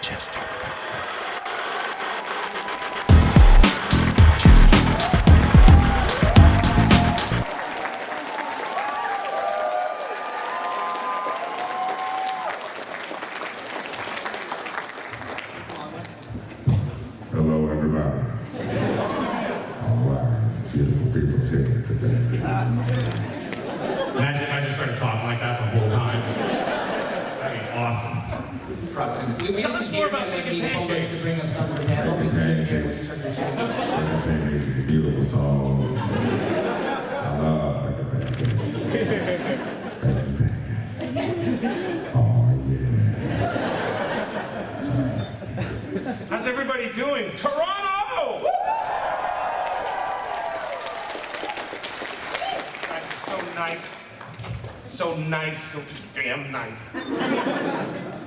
Hello, everybody. All right, it's beautiful people here today. Imagine if I just started talking like that the whole time. That'd be awesome. Proximity. Tell us more about Making Pancakes. To bring up some of the panel. We can hear what you start to say. Making Pancakes is a beautiful song. I love Making Pancakes. Making Pancakes. Oh, yeah. How's everybody doing? Toronto! Guys are so nice. So nice, so damn nice.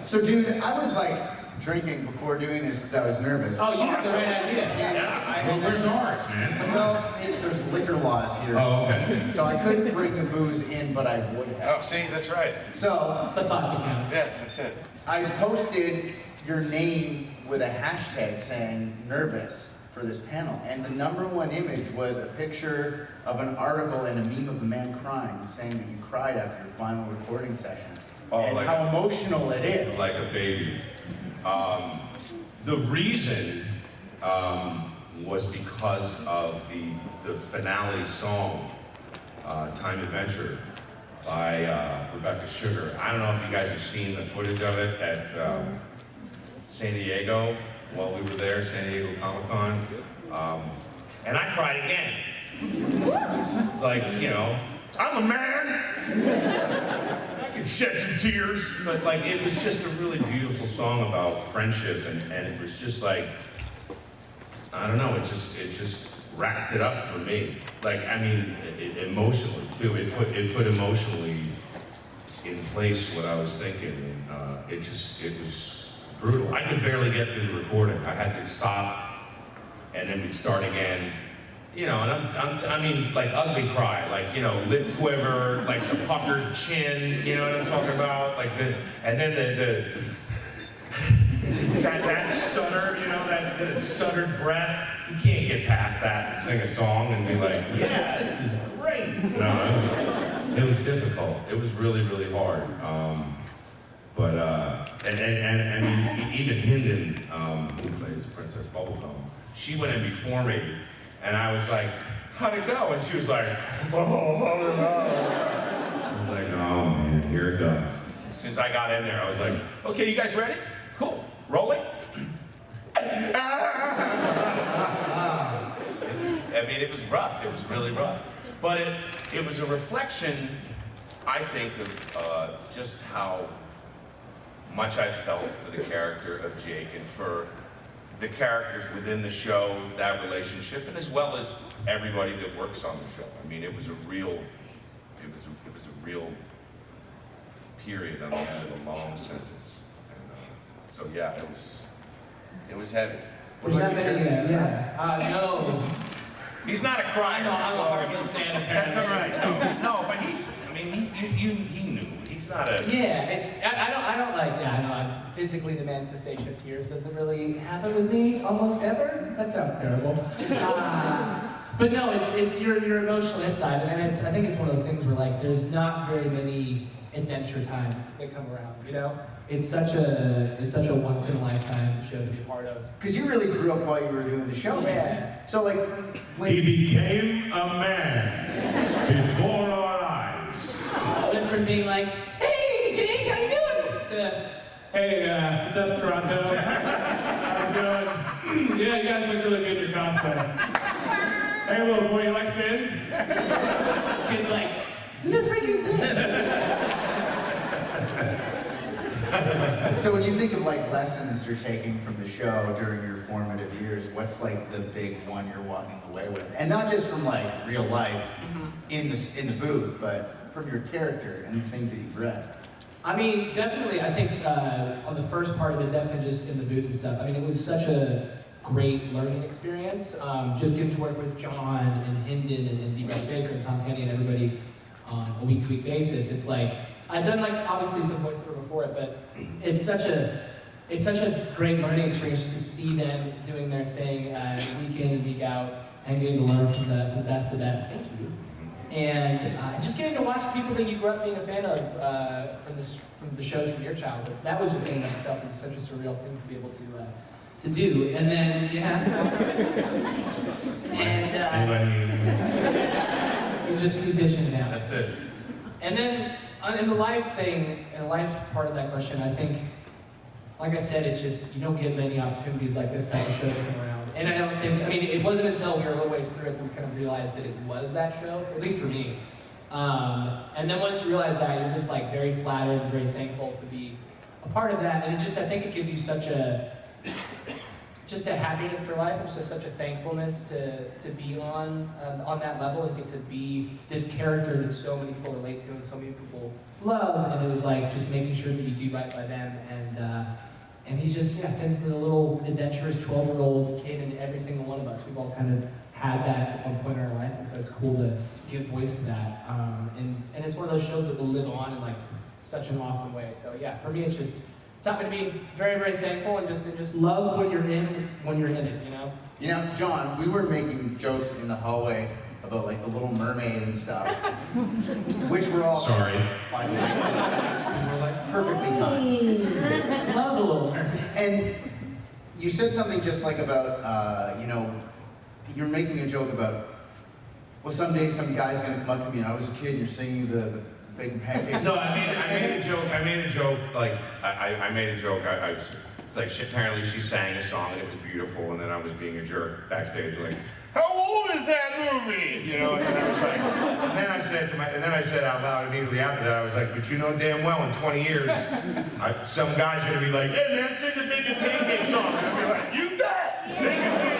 So, dude, I was like drinking before doing this because I was nervous. Oh, you have the right idea. Well, where's ours, man? Well, there's liquor laws here. Oh, okay. So I couldn't bring the booze in, but I would have. Oh, see, that's right. So It's the thought that counts. Yes, that's it. I posted your name with a hashtag saying nervous for this panel. And the #1 image was a picture of an article and a meme of a man crying, saying that you cried after your final recording session. Oh, and like how emotional it is. Like a baby. The reason was because of the finale song, Time Adventure, by Rebecca Sugar. I don't know if you guys have seen the footage of it at San Diego while we were there, San Diego Comic-Con. And I cried again. Like, you know, I'm a man! I can shed some tears. But like, it was just a really beautiful song about friendship, and it was just like, I don't know, it just wrapped it up for me. Like, I mean, emotionally too. It put emotionally in place what I was thinking. It was brutal. I could barely get through the recording. I had to stop, and then we'd start again. You know, and I mean, like ugly cry, like, you know, lip quiver, like the puckered chin, you know what I'm talking about? Like and then that stutter, you know, that stuttered breath. You can't get past that and sing a song and be like, yeah, this is great. No, it was difficult. It was really, really hard. But even Hinden, who plays Princess Bubblegum, she went in before me, and I was like, how'd it go? And she was like, oh. I was like, oh man, here it goes. As soon as I got in there, I was like, okay, you guys ready? Cool, rolling. I mean, it was rough. It was really rough. But it was a reflection, I think, of just how much I felt for the character of Jake and for the characters within the show, that relationship, and as well as everybody that works on the show. I mean, it was a real period on the end of a long sentence. And, so yeah, it was heavy. Was that many? No. He's not a crier. I'm a so hard stand that's all right. No, but he knew. He's not a. Yeah, I don't like. Yeah, I know. Physically, the manifestation of tears doesn't really happen with me almost ever. That sounds terrible. But no, it's your emotional inside, and I think it's one of those things where like there's not very many adventure times that come around. You know, it's such a once in a lifetime show to be a part of. Because you really grew up while you were doing the show, man. So like, He became a man before our eyes. Went from being like, hey, Jake, how you doing? To, hey, what's up, Toronto? How's it going? Yeah, you guys look really good in your cosplay. Hey, little boy, you like Finn? Kid's like, who the frick is this? so when you think of like lessons you're taking from the show during your formative years, what's like the big one you're walking away with? And not just from like real life in the booth, but from your character and the things that you've read. I mean, definitely, I think on the first part of it, definitely just in the booth and stuff, I mean, it was such a great learning experience. Just getting to work with John and Hinden and D-Brad Baker and Tom Kenny and everybody on a week-to-week basis. It's like, I've done like obviously some voiceover before it, but it's such a it's such a great learning experience just to see them doing their thing week in and week out and getting to learn from the best of the best. Thank you. And just getting to watch the people that you grew up being a fan of from the shows from your childhood. That was just in itself is such a surreal thing to be able to do. And then, he's dishing it out. That's it. And then in the life thing, in the life part of that question, I think, like I said, it's just, you don't get many opportunities like this type of show come around. And I don't think, I mean, it wasn't until we were a little ways through it that we kind of realized that it was that show, at least for me. And then once you realize that, you're just like very flattered and very thankful to be a part of that. And it just, I think it gives you such a happiness for life, and just such a thankfulness to be on that level and get to be this character that so many people relate to and so many people love. And it was like just making sure that you do right by them. And he's just, fits the little adventurous 12-year-old kid in every single one of us. We've all kind of had that at one point in our life, and so it's cool to give voice to that. And it's one of those shows that will live on in like such an awesome way. So yeah, for me, it's something to be very, very thankful and just love when you're in it, you know? You know, John, we were making jokes in the hallway about like the Little Mermaid and stuff, which were all Sorry. By the way, we were like perfectly timed. Love the Little Mermaid. And you said something just like about, you're making a joke about, well, someday some guy's gonna come up to me and I was a kid, you're singing the big pancake. No, I made a joke. Like I made a joke. I was like, apparently she sang a song and it was beautiful, and then I was being a jerk backstage, like, how old is that movie? You know, and I was like, and then I said out loud immediately after that, I was like, but you know damn well in 20 years, some guy's gonna be like, hey man, sing the Bacon Pancake song, and I'll be like, you bet, Bacon Pancake.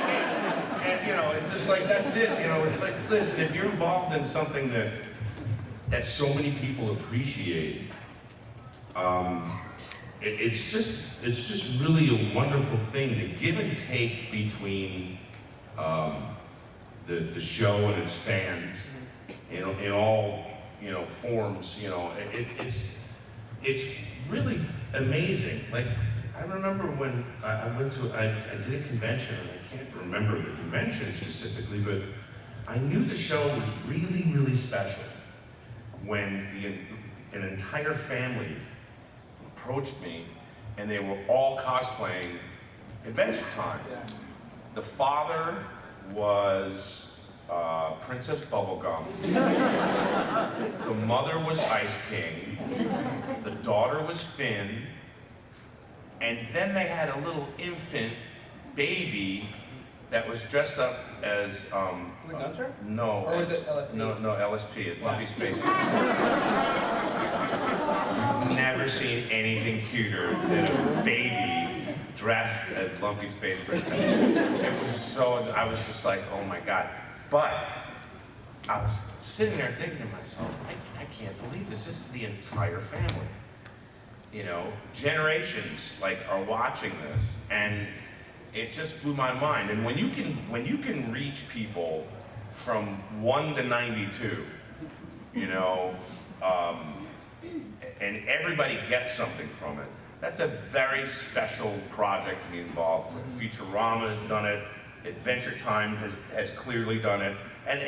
And it's just like that's it. It's like, listen, if you're involved in something that so many people appreciate, it's just really a wonderful thing. The give and take between the show and its fans, in all forms. It's really amazing. Like I remember when I did a convention, and I can't remember the convention specifically, but I knew the show was really, really special when an entire family approached me and they were all cosplaying Adventure Time. The father was Princess Bubblegum. The mother was Ice King. The daughter was Finn. And then they had a little infant baby that was dressed up as Was it Gunter? No. Or was it LSP? No, LSP. It's Lumpy Space. Never seen anything cuter than a baby dressed as Lumpy Space Princess. It was so, I was just like, oh my God. But I was sitting there thinking to myself, I can't believe this. This is the entire family. Generations are watching this, and it just blew my mind. And when you can reach people from 1 to 92, and everybody gets something from it, that's a very special project to be involved with. Futurama has done it. Adventure Time has clearly done it. And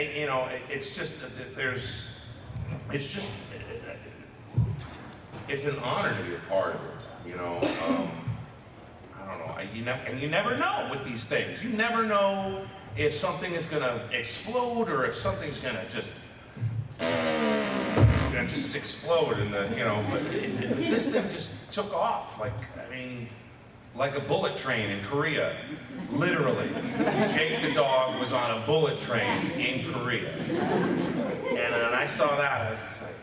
it's an honor to be a part of it. I don't know. And you never know with these things. You never know if something is going to explode or if something's going to just explode. But this thing just took off. Like a bullet train in Korea. Literally. Jake the dog was on a bullet train in Korea. And when I saw that, I was just like,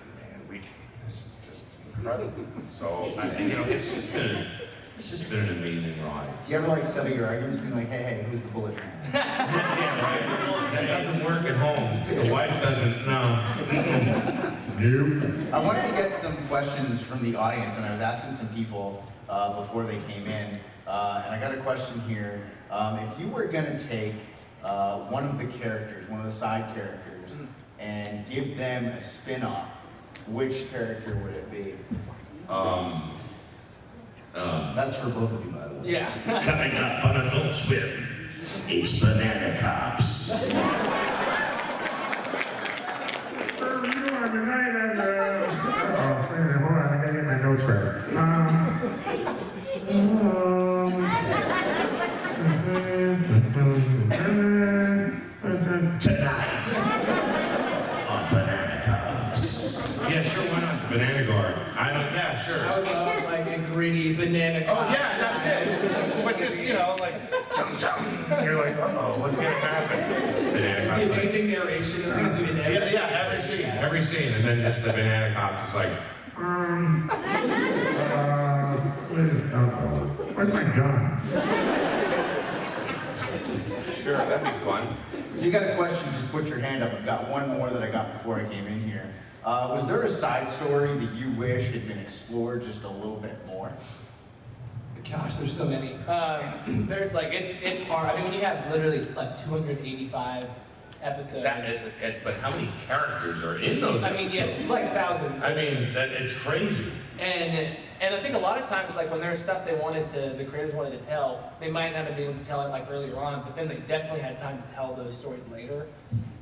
man, this is just incredible. So, it's just been an amazing ride. Do you ever settle your arguments being like, hey, who's the bullet train? Yeah, right. That doesn't work at home. The wife doesn't, no. Nope. I wanted to get some questions from the audience, and I was asking some people before they came in, and I got a question here. If you were going to take one of the characters, one of the side characters, and give them a spin-off, which character would it be? That's for both of you, by the way. Yeah. Coming up on Adult Swim, it's Banana Cops. Hold on, I gotta get my notes right. Tonight on Banana Cops. Yeah, sure, why not? Banana Guard. Yeah, sure. I would love like a gritty banana. Oh, yeah, that's it. But just, like, tum-tum. You're like, uh-oh, what's gonna happen? Banana The Cop's like, amazing narration that leads you to every scene. And then just the Banana Cop just like, Where's my gun? sure, that'd be fun. If you got a question, just put your hand up. I've got one more that I got before I came in here. Was there a side story that you wish had been explored just a little bit more? Gosh, there's so many. There's like, it's hard. I mean, when you have literally like 285 episodes. But how many characters are in those I mean, episodes? yeah, like thousands. I mean, it's crazy. And I think a lot of times, like when there's stuff the creators wanted to tell, they might not have been able to tell it like earlier on, but then they definitely had time to tell those stories later.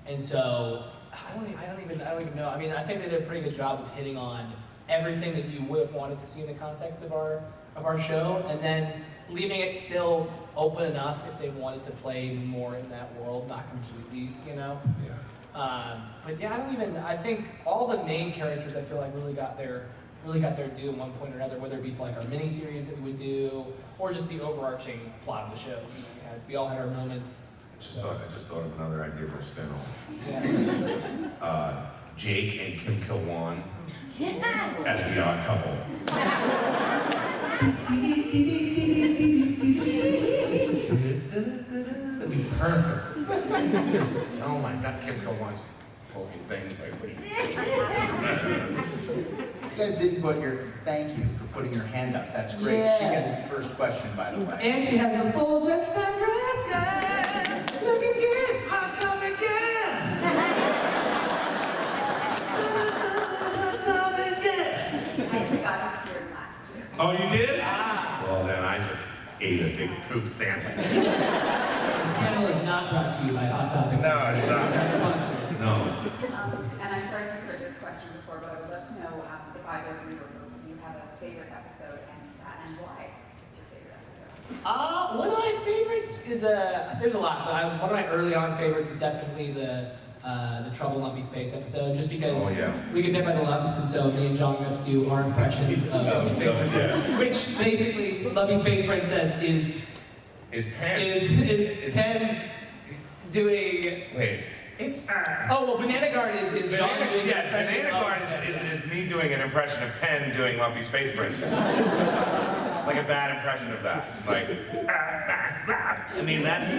And so, I don't even know. I mean, I think they did a pretty good job of hitting on everything that you would have wanted to see in the context of our show, and then leaving it still open enough if they wanted to play more in that world, not completely, Yeah. But yeah, I think all the main characters I feel like really got their due at one point or another, whether it be for like our mini-series that we would do, or just the overarching plot of the show. We all had our moments. I just thought of another idea for a spin-off. Yes. Jake and Kim Kilwan as the odd couple. That'd be perfect. Oh my God, Kim Kilwan's poking things like. You guys didn't put your thank you for putting your hand up. That's great. Yeah. She gets the first question, by the way. And she has the full lifetime dress. Yeah. Looking good. Hot tub again. I actually got us here last year. Oh, you did? Ah. Well, then I just ate a big poop sandwich. This panel is not brought to you by Hot Topic. No, it's not. No. And I'm sorry if you heard this question before, but I would love to know if either of you have a favorite episode and why it's your favorite episode. One of my favorites is there's a lot, but one of my early on favorites is definitely the Trouble Lumpy Space episode, just because we get bit by the lumps, and so me and John got to do our impressions of Lumpy Space Princess, which basically Lumpy Space Princess is Pen doing. Wait. It's Banana Guard is John doing an impression Banana of Guard is me doing an impression of Penn doing Lumpy Space Princess. Like a bad impression of that. Like, I mean, that's,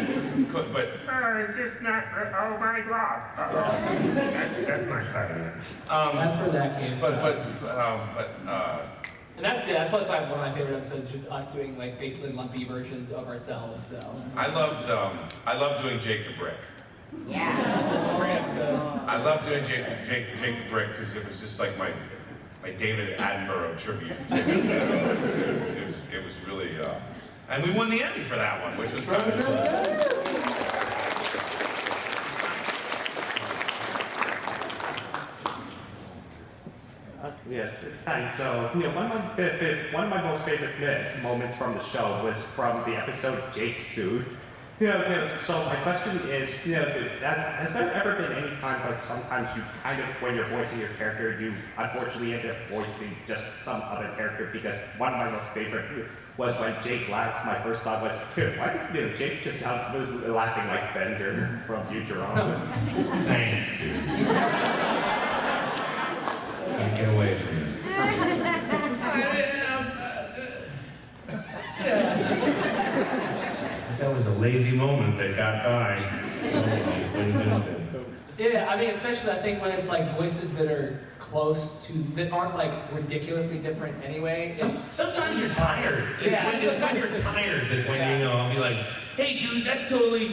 but, it's just not, oh my God. That's not cutting it. That's where that came from. And that's why one of my favorite episodes is just us doing like basically lumpy versions of ourselves. So I loved doing Jake the Brick. Yeah. great episode. I loved doing Jake the Brick because it was just like my David Attenborough tribute. It was really, and we won the Emmy for that one, which was kind of cool. Yes, thanks. So, one of my most favorite moments from the show was from the episode Jake's Suit. So my question is, has there ever been any time, like sometimes you kind of, when you're voicing your character, you unfortunately end up voicing just some other character? Because one of my most favorite was when Jake laughs. My first thought was, why does Jake just sounds laughing like Bender from Futurama? Thanks, dude. Can't get away from you. That was a lazy moment that got by. Yeah, I mean, especially I think when it's like voices that are close to, that aren't like ridiculously different anyway. Sometimes you're tired. It's when you're tired that when I'll be like, hey dude, that's totally,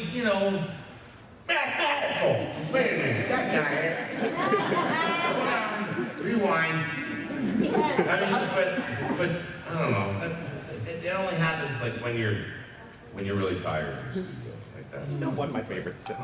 mathematical. Wait a minute, that's not it. Hold on, rewind. I mean, but I don't know. it only happens like when you're really tired in the studio. Like that's Still one of my favorites still.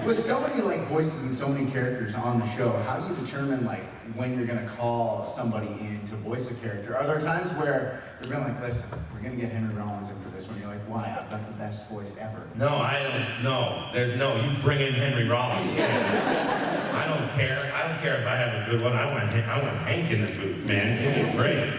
With so many like voices and so many characters on the show, how do you determine like when you're gonna call somebody in to voice a character? Are there times where they're being like, listen, we're gonna get Henry Rollins in for this one? You're like, why? I've got the best voice ever. No, I don't. No, there's no. You bring in Henry Rollins. I don't care. I don't care if I have a good one. I want Hank in the booth, man. He's great.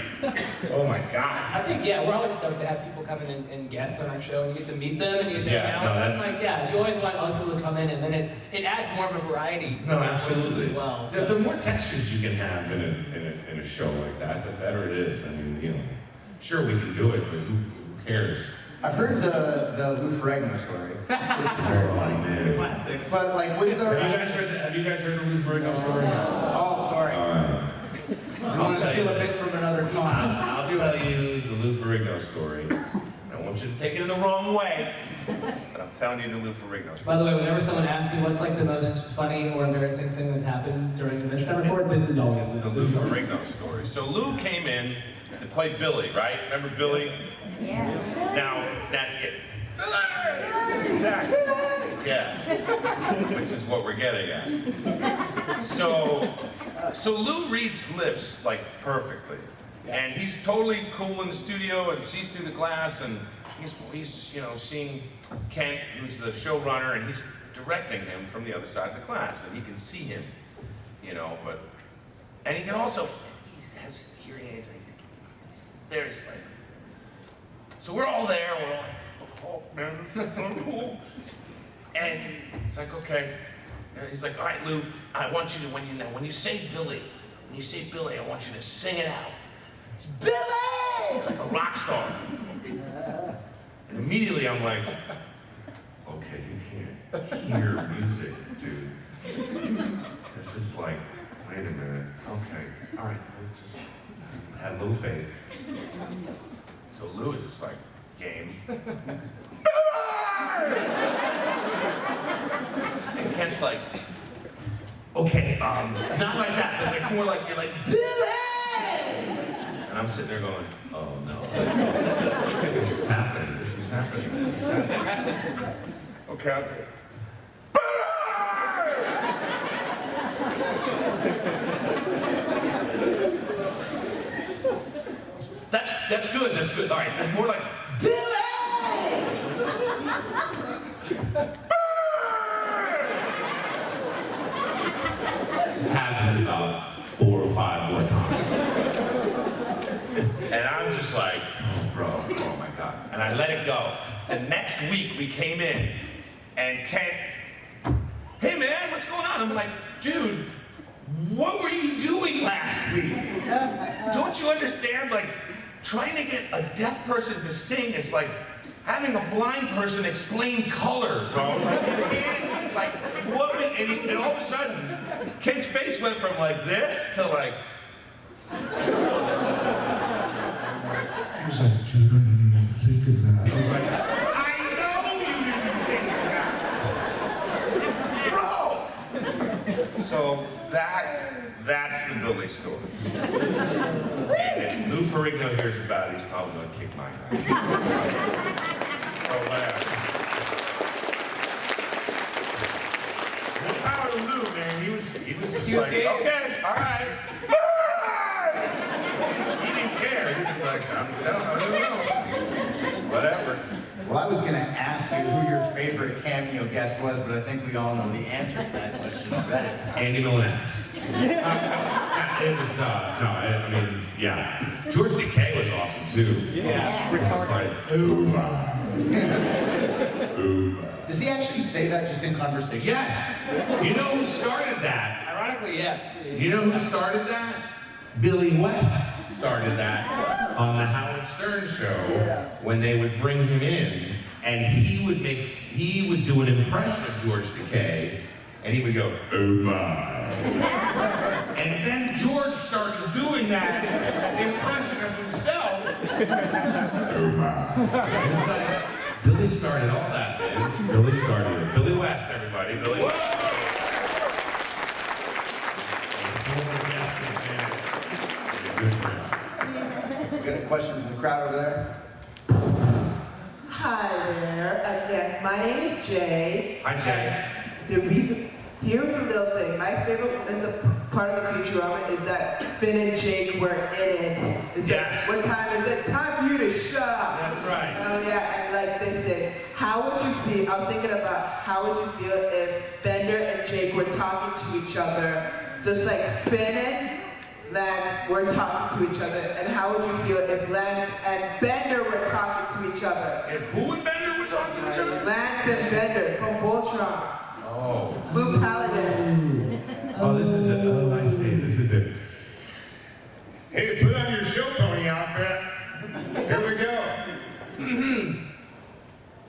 Oh my God. I think, yeah, we're always stoked to have people come in and guest on our show, and you get to meet them, and you get to hang Yeah, out no, with them. that's- Like, yeah, you always want other people to come in, and then it adds more of a variety to No, the voices absolutely. as well. The more textures you can have in a show like that, the better it is. I mean, you know, sure we can do it, but who cares? I've heard the Lou Ferrigno story, which is very funny. It's a classic. But like, was there? Have you guys heard the Lou Ferrigno story? Oh, sorry. All right. I want to steal a bit from another con. I'll tell you the Lou Ferrigno story. I don't want you to take it in the wrong way, but I'm telling you the Lou Ferrigno story. By the way, whenever someone asks me what's like the most funny or embarrassing thing that's happened during the Midnight Report, this is always The Lou Ferrigno story. So Lou came in to play Billy, right? Remember Billy? Yeah. Now, exactly. Yeah. Which is what we're getting at. So Lou reads lips like perfectly. And he's totally cool in the studio and sees through the glass, and he's you know, seeing Kent, who's the showrunner, and he's directing him from the other side of the class, and he can see him, you know, and he can also, he has hearing aids, and it's very slight. So we're all there, we're all like, oh man, this is so cool. And it's like, okay. And he's like, all right, Lou, I want you to, when you say Billy, I want you to sing it out. It's Billy! Like a rock star. And immediately I'm like, okay, you can't hear music, dude. This is like, wait a minute. Okay, all right, let's just have a little faith. So Lou is just like, game. And Kent's like, okay, not like that, but like more like, you're like, Billy! And I'm sitting there going, oh no. This is happening, this is happening, this is happening. Okay, I'll do it. That's good. All right, more like, Billy! This happened about 4 or 5 more times. And I'm just like, oh, bro, oh my God. And I let it go. The next week we came in, and Kent, hey man, what's going on? I'm like, dude, what were you doing last week? Don't you understand? Like, trying to get a deaf person to sing is like having a blind person explain color, bro. Like, you can't, like, what? And all of a sudden, Kent's face went from like this to like. He was like, dude, I didn't even think of that. I was like, I know you didn't think of that, bro. So that's the Billy story. And if Lou Ferrigno hears about it, he's probably gonna kick my ass. Or whatever. More power to Lou, man. He was just like, scared. okay, all right. He didn't care. He was like, I don't know. Whatever. Well, I was going to ask you who your favorite cameo guest was, but I think we all know the answer to that question already. Andy Millennium. It was, I mean, yeah. George Takei was awesome too. Yeah. Does he actually say that just in conversation? Yes. You know who started that? Ironically, yes. You know who started that? Billy West started that on the Howard Stern show when they would bring him in, and he would do an impression of George Takei, and he would go, oh my. And then George started doing that impression of himself. Oh my. It's like, Billy started all that, man. Billy started it. Billy West, everybody. Billy West. We got a question from the crowd over there. my name is Jay. Hi, Jay. The reason, here's a little thing. My favorite is the part of the Futurama is that Finn and Jake were in it. It's Yes. like, what time is it? Time for you to shut up. That's right. Oh yeah, and like they said, how would you feel, I was thinking about how would you feel if Bender and Jake were talking to each other, just like Finn and Lance were talking to each other, and how would you feel if Lance and Bender were talking to each other? If who and Bender were talking to each other? Lance and Bender from Voltron. Oh. Blue Paladin. Oh, this is it. Oh, I see. This is it. Hey, put on your show pony outfit. Here we go.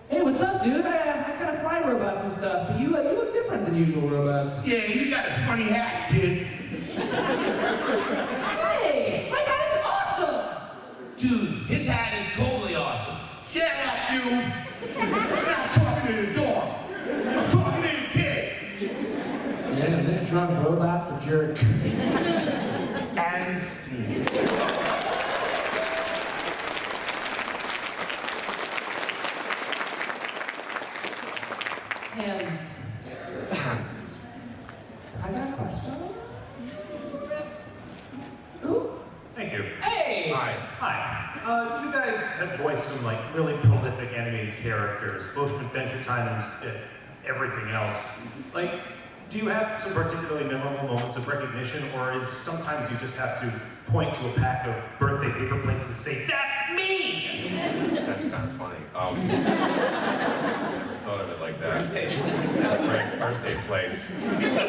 Hey, what's up, dude? I kind of fly robots and stuff, but you look different than usual robots. Yeah, you got a funny hat, kid. Hey, my hat is awesome! Dude, his hat is totally awesome. Shut up, you. I'm not talking to the dog. I'm talking to the kid. Yeah, this drunk robot's a jerk. And scene. And I got a question. Ooh. Thank you. Hey! Hi. Hi. You guys have voiced some like really prolific animated characters, both in Adventure Time and everything else. Like, do you have some particularly memorable moments of recognition, or is sometimes you just have to point to a pack of birthday paper plates and say, "That's me"? That's kind of funny. Never thought of it like that. That's great. Birthday plates.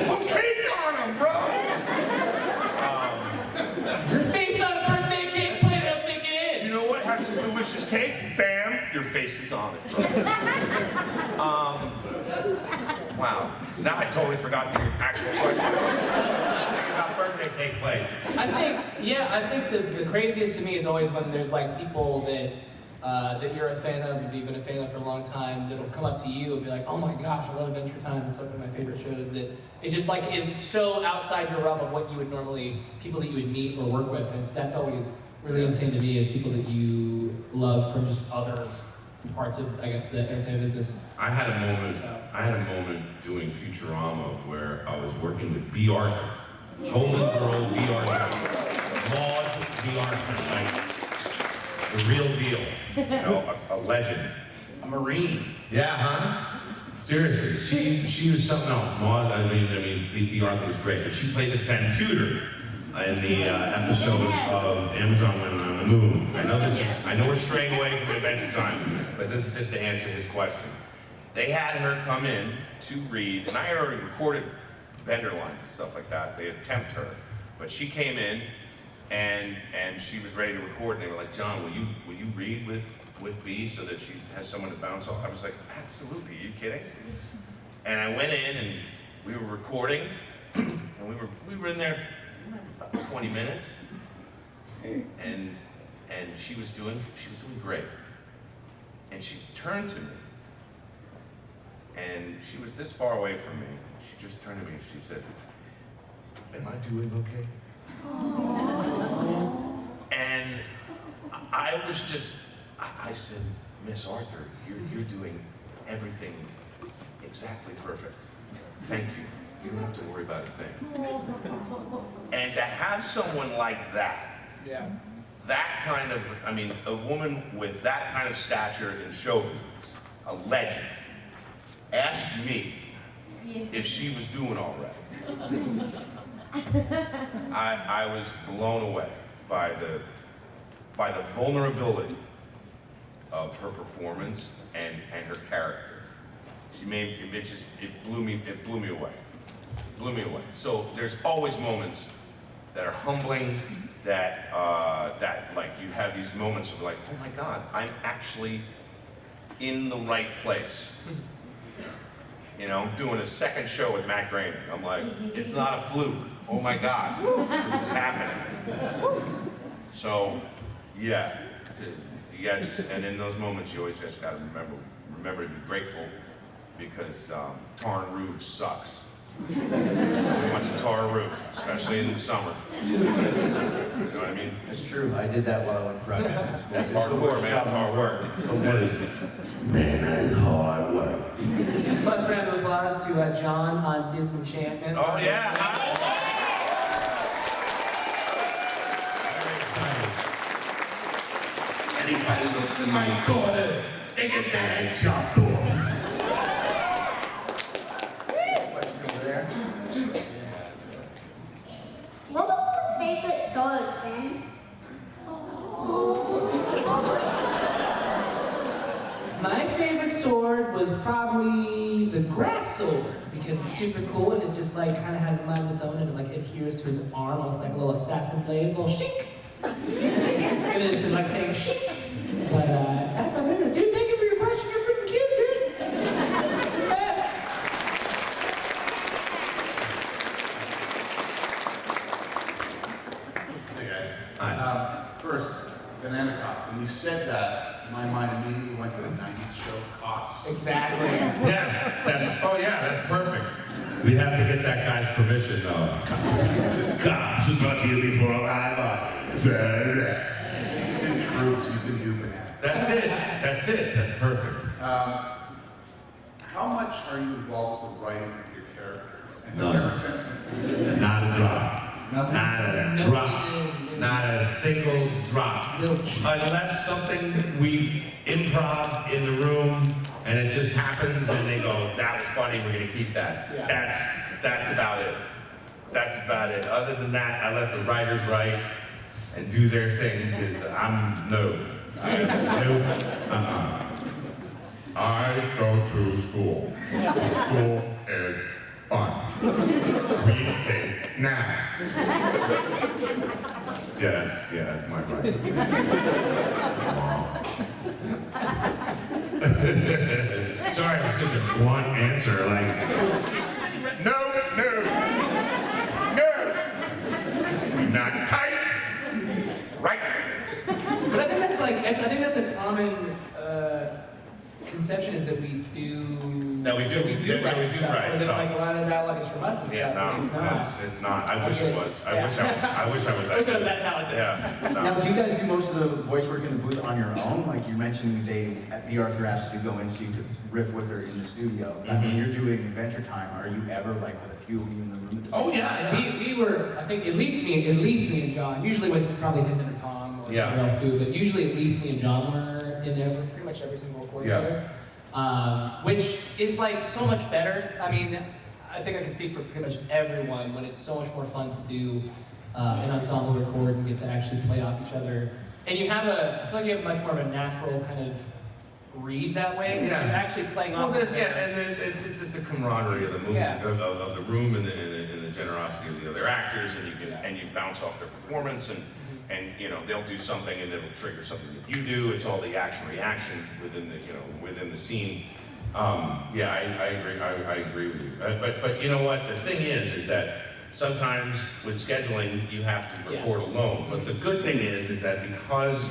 Put cake on him, bro. Your face on a birthday cake plate, I don't think it You is! know what? Have some delicious cake. Bam, your face is on it, bro. Wow. Now I totally forgot the actual question. Thinking about birthday cake plates. I think the craziest to me is always when there's like people that that you're a fan of, you've been a fan of for a long time, that'll come up to you and be like, oh my gosh, I love Adventure Time, it's one of my favorite shows, that it just like is so outside your realm of what you would normally, people that you would meet or work with, and that's always really insane to me, is people that you love from just other parts of, I guess, the entertainment business. I had a moment doing Futurama where I was working with B. Arthur. Holy girl B. Arthur. Maud B. Arthur, like the real deal. You know, a legend. A Marine. Yeah, huh? Seriously, she was something else. Maud, I mean, B. Arthur was great, but she played the Computer in the episode of Amazon Women on the Moon. I know we're straying away from Adventure Time, but this is just to answer his question. They had her come in to read, and I had already recorded Bender lines and stuff like that. They attempt her, but she came in, and she was ready to record, and they were like, John, will you read with B so that she has someone to bounce off? I was like, absolutely, are you kidding? And I went in, and we were recording, and we were in there about 20 minutes, and she was doing great. And she turned to me, and she was this far away from me. She just turned to me and she said, am I doing okay? And I was just, I said, Miss Arthur, you're doing everything exactly perfect. Thank you. You don't have to worry about a thing. And to have someone like that, Yeah. that kind of, I mean, a woman with that kind of stature in show business, a legend, asked me if she was doing all right. I was blown away by the vulnerability of her performance and her character. She made it blew me away. Blew me away. So there's always moments that are humbling, that like you have these moments of like, oh my God, I'm actually in the right place. You know, doing a second show with Matt Groening. I'm like, it's not a fluke. Oh my God, this is happening. So, yeah, and in those moments you always just gotta remember to be grateful, because tarring roofs sucks. Nobody wants a tar roof, especially in the summer. You know what I mean? It's true. I did that while I went practice. That's hardcore, man. That's hard work. That is. Man, that is hard work. First round of applause to John on Disenchantment. Oh, yeah. Anybody looks in my daughter, they get their head chopped off. Question over there. What was your favorite sword, Ben? My favorite sword was probably the grass sword because it's super cool and it just like kind of has a mind of its own and it like adheres to his arm. Almost like a little assassin blade, a little chic. It is like saying chic. But that's my favorite. Dude, thank you for your question. You're freaking cute, dude. Hey guys. Hi. First, banana cops. When you said that, my mind immediately went to the 90s show Cops. Exactly. Yeah, that's perfect. We have to get that guy's permission, though. Cops was brought to you before a live audience. You've been troops, you can do banana. That's it. That's perfect. How much are you involved with the writing of your characters? And None. ever Not a drop. Nothing? Not a drop. Not a single drop. Unless something we improv in the room and it just happens and they go, that was funny, we're gonna keep that. Yeah. That's about it. That's about it. Other than that, I let the writers write and do their thing because I go to school. School is fun. We take naps. Yeah, that's my right. Sorry, it was such a blunt answer. Like, no. We're not tight. Right. But I think that's I think that's a common conception is that we do. That we do write Or that stuff. like a lot of the dialogue is from us and Yeah, stuff. no, It's not. it's not. I wish it was. I wish I was I wish I was that. that talented. Yeah. Now, No. do you guys do most of the voice work in the booth on your own? Like you mentioned, the Arthur asked you to go in so you could riff with her in the studio. Like, when you're doing Adventure Time, are you ever like with a few of you in the room? At the Oh same yeah. time? We were, I think, at least me and John, usually with probably Nathan or Tom or Yeah. whoever else too, but usually at least me and John were in pretty much every single recording Yeah. together. Which is like so much better. I mean, I think I can speak for pretty much everyone when it's so much more fun to do an ensemble record and get to actually play off each other. And I feel like you have much more of a natural kind of read that way because Yeah. you're actually playing Well, off. it's just the camaraderie of the movie, Yeah. of the room and the generosity of the other actors, and you bounce off their performance, and you know they'll do something and it'll trigger something that you do. It's all the action reaction within the scene. Yeah, I agree. I agree with you. But you know what? The thing is that sometimes with scheduling you have to record alone. But the good thing is that because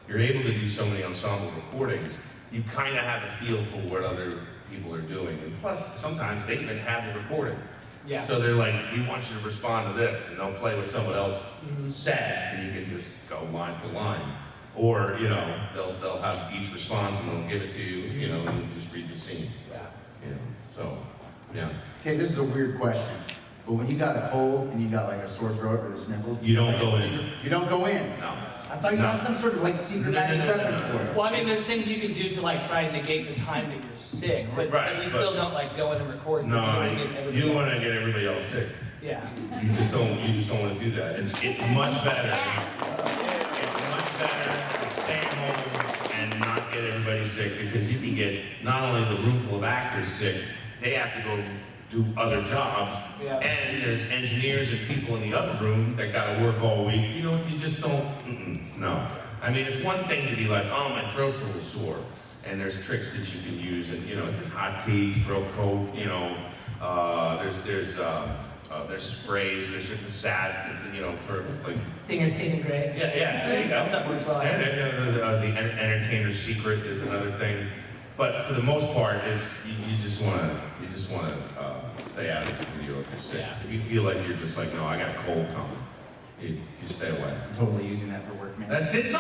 you're able to do so many ensemble recordings, you kind of have a feel for what other people are doing. And plus, sometimes they even have the recording. Yeah. So they're like, we want you to respond to this, and they'll play what someone else said, and you can just go line for line. Or, you know, they'll have each response and they'll give it to you, you know, and you just read the scene. Yeah. You know, so, yeah. Okay, this is a weird question, but when you got a cold and you got like a sore throat or the sniffles, You don't go in. You don't go in. No. I thought you No. had some sort of like secret magic weapon for it. Well, I mean, there's things you can do to like try and negate the time that you're sick, but, Right, but you but- still don't like go in and record. 'cause No, you don't wanna get everybody you don't else- want to get everybody else sick. Yeah. You just don't want to do that. It's much better. It's much better to stay home and not get everybody sick because you can get not only the room full of actors sick, they have to go do other jobs, Yeah. and there's engineers and people in the other room that got to work all week. You know, you just don't. No. I mean, it's one thing to be like, oh, my throat's a little sore, and there's tricks that you can use, and you know, just hot tea, throat coat. You know, there's sprays, there's certain salves that, you know, for like. Thing and gray. Yeah, there you go. That stuff works well. And the entertainer's secret is another thing. But for the most part, it's you just want to stay out of the studio if you're sick. Yeah. If you feel like you're just like, no, I got a cold coming, you stay away. I'm totally using that for work, man. That's it. No,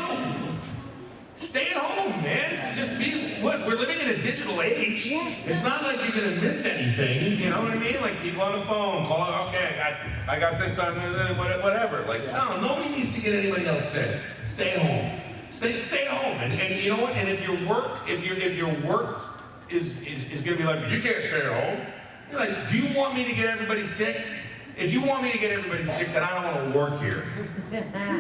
stay at home, man. Just be. What? We're living in a digital age. It's not like you're gonna miss anything. You know what I mean? Like people on the phone, call. Okay, I got this on whatever. Like no, nobody needs to get anybody else sick. Stay at home. Stay at home, and you know what? And if your work is gonna be like, you can't stay at home. You're like, do you want me to get everybody sick? If you want me to get everybody sick, then I don't want to work here.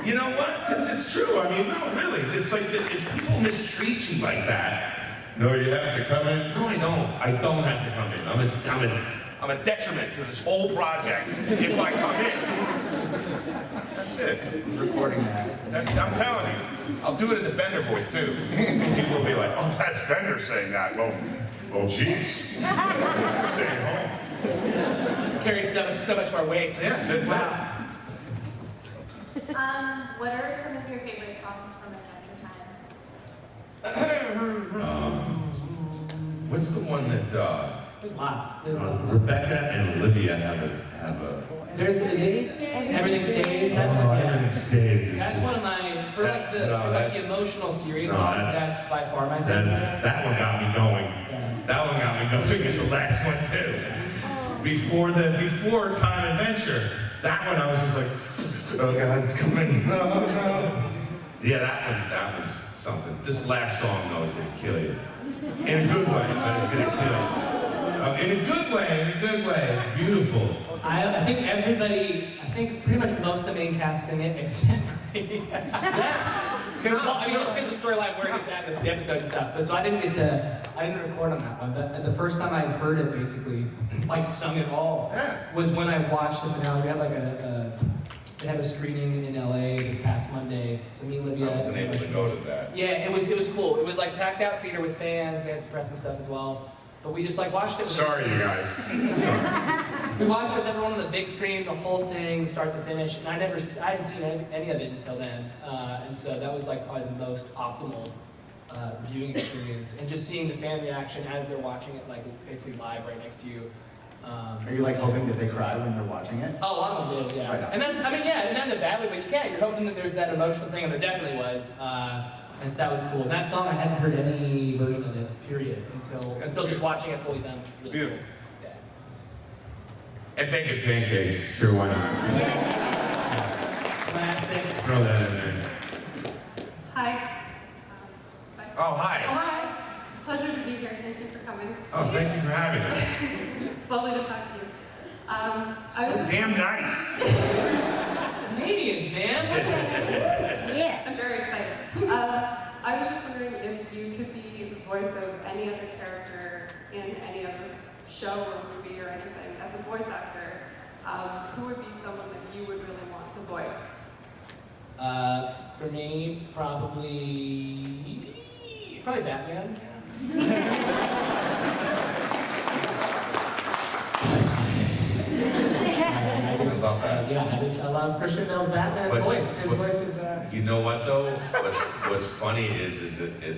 You know what? Because it's true. I mean, no, really. It's like if people mistreat you like that. No, you have to come in. No, I don't. I don't have to come in. I'm a detriment to this whole project if I come in. That's it. Recording that. I'm telling you. I'll do it in the Bender voice too. People will be like, oh, that's Bender saying that. Well, geez. Stay at home. Carries so much more weight. Yes, it's wow. What are some of your favorite songs from Adventure Time? What's the one that There's lots. There's lots. Rebecca and Olivia have a There's Everything Stays. That's one. Everything Stays. That's one of my for the emotional serious songs. That's by far my favorite. That one got me going. Yeah. That one got me going. And the last one too. Before Time Adventure, that one I was just like, oh God, it's coming. No. Yeah, that was something. This last song though is gonna kill you. In a good way, but it's gonna kill you. In a good way, it's beautiful. I think pretty much most of the main cast sing it except for me. Because just because the storyline where it's at, the episode and stuff. But so I didn't record on that one. But the first time I heard it, basically, like sung it all, was when I watched the finale. We had like they had a screening in LA this past Monday. So me, Olivia. I wasn't able to go to that. Yeah, it was cool. It was like packed out theater with fans. They had some press and stuff as well. But we just like watched it. Sorry, you guys. We watched it with everyone on the big screen, the whole thing, start to finish, and I hadn't seen any of it until then, and so that was like probably the most optimal viewing experience, and just seeing the fan reaction as they're watching it, like basically live right next to you. Are you like hoping that they cry when they're watching it? Oh, a lot of them did, yeah. Right on. And that's, I mean, yeah, not in a bad way, but you can. You're hoping that there's that emotional thing, and there definitely was. And so that was cool. And that song, I hadn't heard any version of it, period, until just watching it fully done. Which was really Beautiful. Cool. Yeah. And bacon pancakes, sure, why not? Throw that in there. Hi. Oh, hi. It's a pleasure to be here. Thank you for coming. Oh, thank you for having us. It's lovely to talk to you. So damn nice. Canadians, man. Yeah. I'm very excited. I was just wondering if you could be the voice of any other character in any other show or movie or anything. As a voice actor, who would be someone that you would really want to voice? For me, probably Batman. I love that. Yeah, I love Christian Bale's Batman But- voice. His voice is. You know what though? What's funny is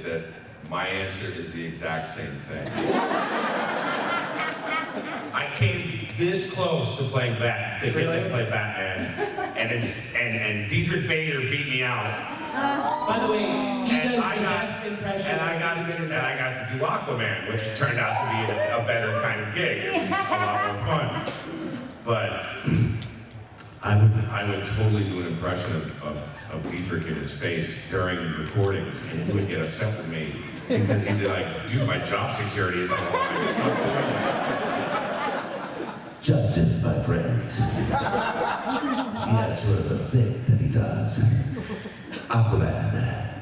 that my answer is the exact same thing. I came this close to playing to play Batman, and Diedrich Bader beat me out. By the way, he And does I the got- best impression. And I got to do Aquaman, which turned out to be a better kind of gig. It was a lot more fun. But I would totally do an impression of Diedrich in his face during recordings, and he would get upset with me because he'd be like, dude, my job security is on the line. Stop doing that. Justice, my friends. He has sort of a thing that he does. Aquaman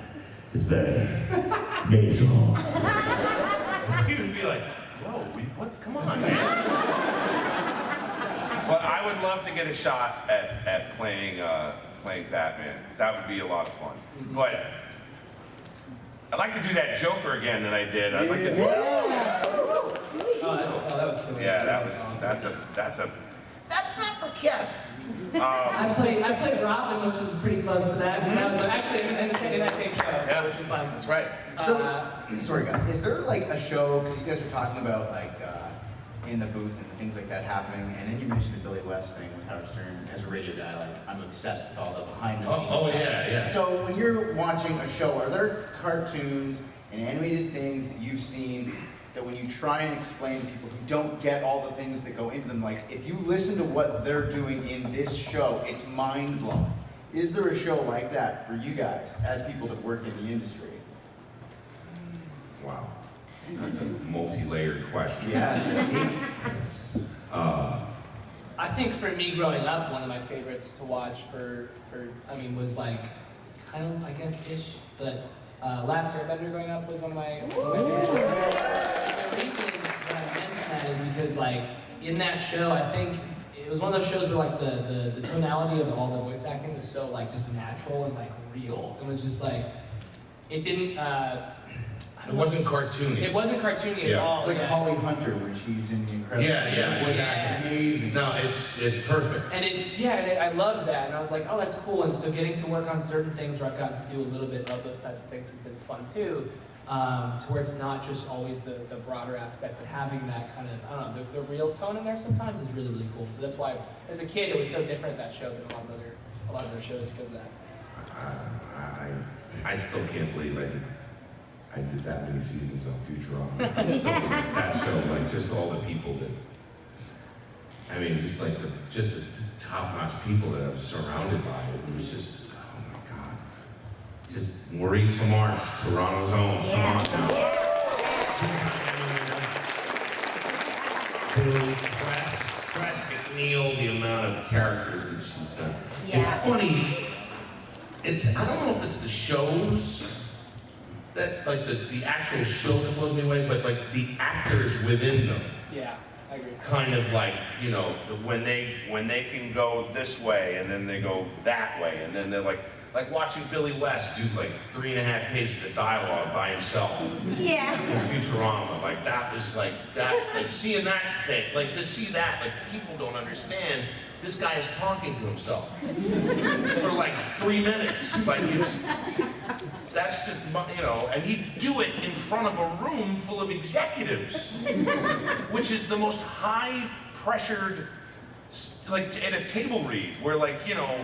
is very nasal. He would be like, whoa, what? Come on, man. But I would love to get a shot at playing Batman. That would be a lot of fun. But I'd like to do that Joker again that I did. I'd like to do that. Oh, that was cool. Yeah, that's not for kids. I played Robin, which was pretty close to that. So that was actually in that same show, Yeah, which was fun. That's right. So, sorry guys, is there like a show, because you guys are talking about like in the booth and things like that happening, and then you mentioned the Billy West thing with Howard Stern. As a radio guy, like I'm obsessed with all the behind the scenes stuff. Yeah. So when you're watching a show, are there cartoons and animated things that you've seen that when you try and explain to people who don't get all the things that go into them, like if you listen to what they're doing in this show, it's mind blowing. Is there a show like that for you guys as people that work in the industry? Wow. That's a multi-layered question. Yes. I think for me growing up, one of my favorites to watch was like, kind of, I guess, ish, but Last Airbender growing up was one of my favorites. The reason that I mention that is because, like, in that show, I think it was one of those shows where, like, the tonality of all the voice acting was so, like, just natural and, like, real. It was just, like, it didn't, It wasn't cartoony. It wasn't cartoony at all. It's like Holly Hunter when she's in The Incredibles. Yeah, exactly. Amazing. No, it's perfect. And I love that, and I was like, oh, that's cool. And so getting to work on certain things where I've gotten to do a little bit of those types of things has been fun too. To where it's not just always the broader aspect, but having that kind of, I don't know, the real tone in there sometimes is really, really cool. So that's why, as a kid, it was so different, that show, than a lot of other shows because of that. I still can't believe I did that many seasons on Futurama. That show, like just all the people that, I mean, just like the top-notch people that I was surrounded by. It was just, oh my God. Just Maurice LaMarche, Toronto's own. Come on now. Tress McNeil, the amount of characters that she's done. Yeah. It's funny. I don't know if it's the shows that, like the actual show that blows me away, but like the actors within them. Yeah, I agree. Kind of like, you know, when they can go this way and then they go that way, and then they're like watching Billy West do like 3.5 pages of dialogue by himself. Yeah. In Futurama, like that was like seeing that thing, like to see that, like people don't understand. This guy is talking to himself for like 3 minutes. Like that's just, you know, and he'd do it in front of a room full of executives, which is the most high-pressured, like at a table read, where like, you know,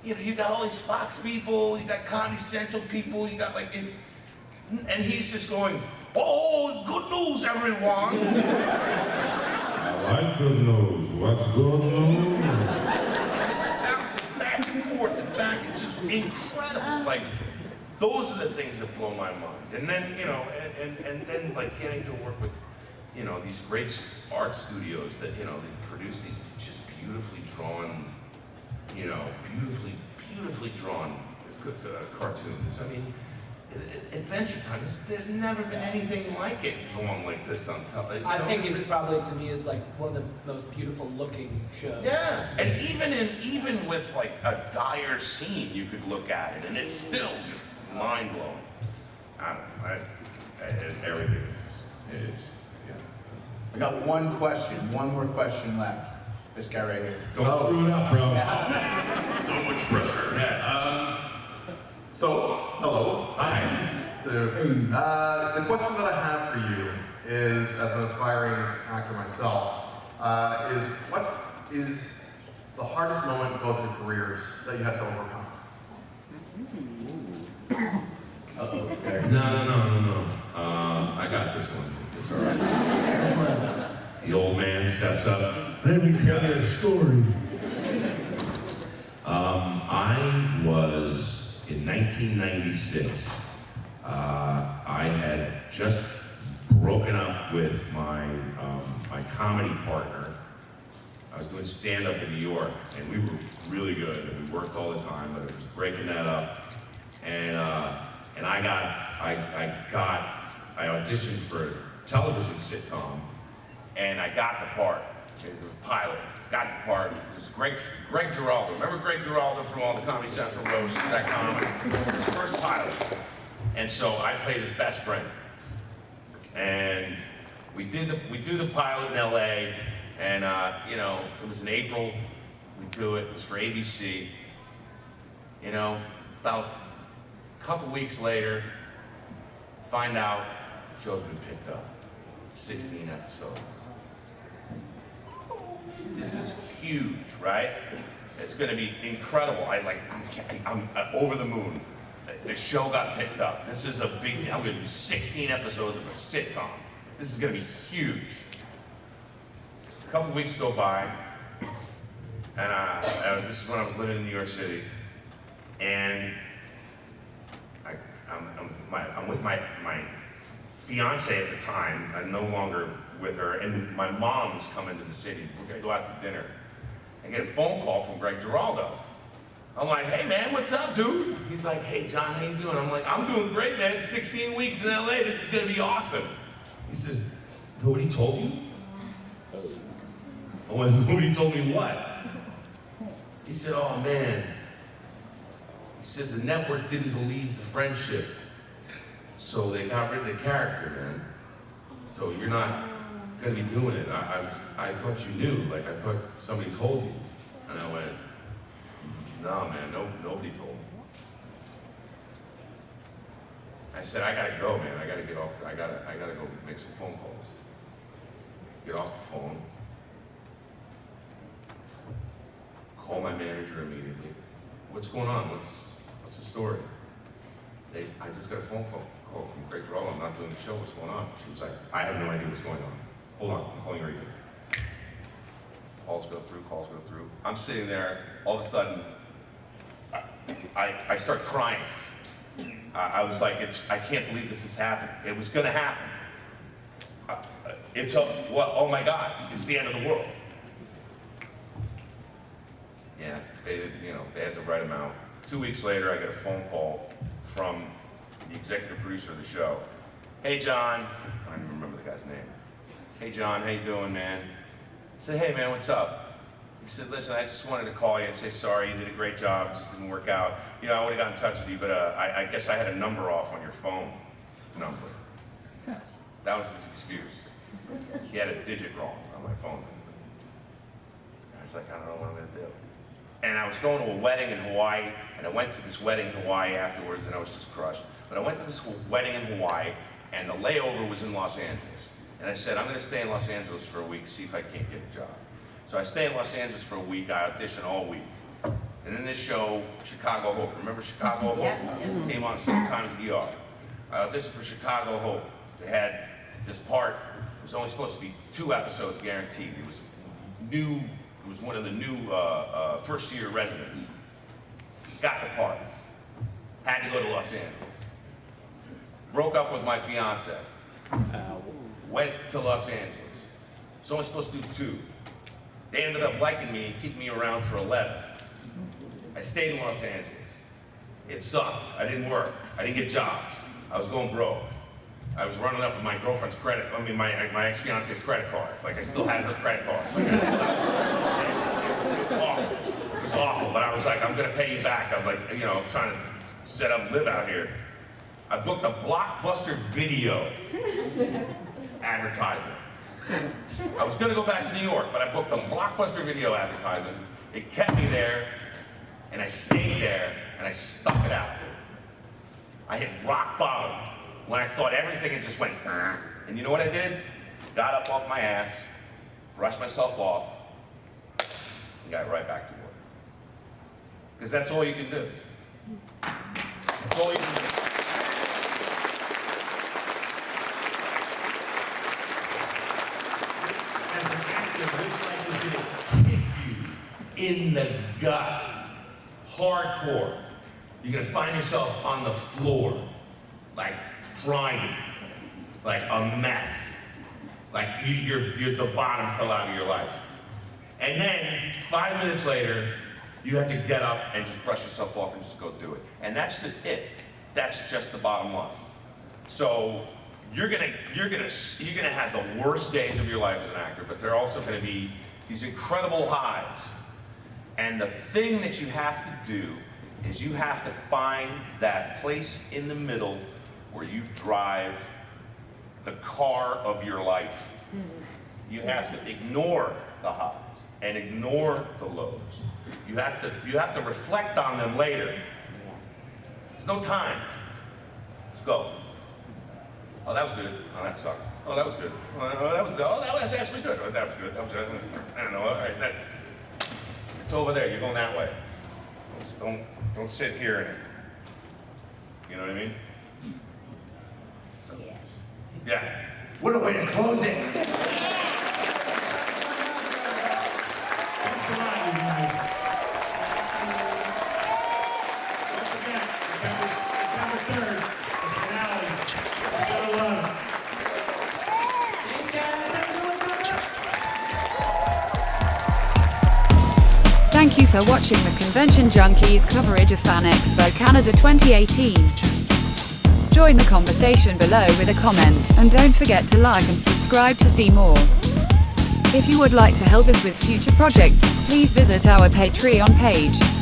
you got all these Fox people, you got Comedy Central people, you got like, and he's just going, oh, good news, everyone. I like good news. What's good news? Bounces back and forth and back. It's just incredible. Like, those are the things that blow my mind. And then, you know, and then like getting to work with, you know, these great art studios that, you know, they produce these just beautifully drawn, you know, beautifully drawn cartoons. I mean, Adventure Time, there's never been anything like it drawn like this on television. I think it's probably, to me, is like one of the most beautiful looking shows. Yeah, and even with like a dire scene, you could look at it, and it's still just mind blowing. I don't know. Everything is, yeah. I got one more question left. This guy right here. Don't screw it up, bro. So much pressure. Yes. So, hello. Hi. So, the question that I have for you is, as an aspiring actor myself, is what is the hardest moment in both your careers that you had to overcome? No. I got this one. It's all right. The old man steps up. Let me tell you a story. I was in 1996. I had just broken up with my comedy partner. I was doing stand-up in New York, and we were really good, and we worked all the time, but it was breaking that up. And I auditioned for a television sitcom, and I got the part. It was a pilot. Got the part. It was Greg Giraldo. Remember Greg Giraldo from all the Comedy Central roasts, that comedy? His first pilot. And so I played his best friend. And we do the pilot in LA, and you know, it was in April. We do it. It was for ABC. You know, about a couple weeks later, find out the show's been picked up. 16 episodes. This is huge, right? It's going to be incredible. I'm over the moon. The show got picked up. This is a big deal. I'm going to do 16 episodes of a sitcom. This is going to be huge. A couple weeks go by, and this is when I was living in New York City, and I'm with my fiance at the time. I'm no longer with her, and my mom's coming to the city. We're going to go out to dinner. I get a phone call from Greg Giraldo. I'm like, hey man, what's up, dude? He's like, hey John, how you doing? I'm like, I'm doing great, man. 16 weeks in LA, this is gonna be awesome. He says, nobody told you? I went, nobody told me what? He said, oh man. He said, the network didn't believe the friendship, so they got rid of the character, man. So you're not gonna be doing it. I thought you knew, like I thought somebody told you. And I went, no, man, nobody told me. I said, I gotta go, man. I gotta get off. I gotta go make some phone calls. Get off the phone. Call my manager immediately. What's going on? What's the story? I just got a phone call from Greg Giraldo. I'm not doing the show. What's going on? She was like, I have no idea what's going on. Hold on, I'm calling Rico. Calls go through. I'm sitting there, all of a sudden, I start crying. I was like, I can't believe this is happening. It was gonna happen. Oh my God, it's the end of the world. Yeah, they had to write him out. 2 weeks later, I get a phone call from the executive producer of the show. Hey John, I don't even remember the guy's name. Hey John, how you doing, man? I said, hey man, what's up? He said, listen, I just wanted to call you and say sorry, you did a great job, it just didn't work out. You know, I would have got in touch with you, but I guess I had a number off on your phone number. That was his excuse. He had a digit wrong on my phone. I was like, I don't know what I'm gonna do. And I was going to a wedding in Hawaii, and I went to this wedding in Hawaii afterwards, and I was just crushed. But I went to this wedding in Hawaii, and the layover was in Los Angeles. And I said, I'm gonna stay in Los Angeles for a week, see if I can't get a job. So I stay in Los Angeles for a week, I audition all week. And in this show, Chicago Hope, remember Chicago Hope? Yeah. Came on sometimes ER. I auditioned for Chicago Hope. They had this part, it was only supposed to be 2 episodes guaranteed. It was one of the new first year residents. Got the part. Had to go to Los Angeles. Broke up with my fiance. Went to Los Angeles. Was only supposed to do 2. They ended up liking me and keeping me around for 11. I stayed in Los Angeles. It sucked. I didn't work. I didn't get jobs. I was going broke. I was running up with my girlfriend's my ex-fiance's credit card. Like I still had her credit card. It was awful. It was awful. But I was like, I'm gonna pay you back. I'm like, trying to set up and live out here. I booked a Blockbuster Video advertisement. I was gonna go back to New York, but I booked a Blockbuster Video advertisement. It kept me there, and I stayed there, and I stuck it out. I hit rock bottom when I thought everything had just went, and you know what I did? Got up off my ass, brushed myself off, and got right back to work. Because that's all you can do. That's all you can do. As an actor, this life is going to kick you in the gut, hardcore. You're going to find yourself on the floor, like crying, like a mess. Like the bottom fell out of your life. And then 5 minutes later, you have to get up and just brush yourself off and just go do it. And that's just it. That's just the bottom line. So you're gonna have the worst days of your life as an actor, but they're also gonna be these incredible highs. And the thing that you have to do is you have to find that place in the middle where you drive the car of your life. You have to ignore the highs and ignore the lows. You have to reflect on them later. There's no time. Let's go. Oh, that was good. Oh, that sucked. Oh, that was good. That was actually good. Oh, that was good. That was good. I don't know. All right, it's over there. You're going that way. Don't sit here and, you know what I mean? So, yeah. What a way to close it. Thank you for watching the Convention Junkies coverage of Fan Expo Canada 2018. Join the conversation below with a comment, and don't forget to like and subscribe to see more. If you would like to help us with future projects, please visit our Patreon page.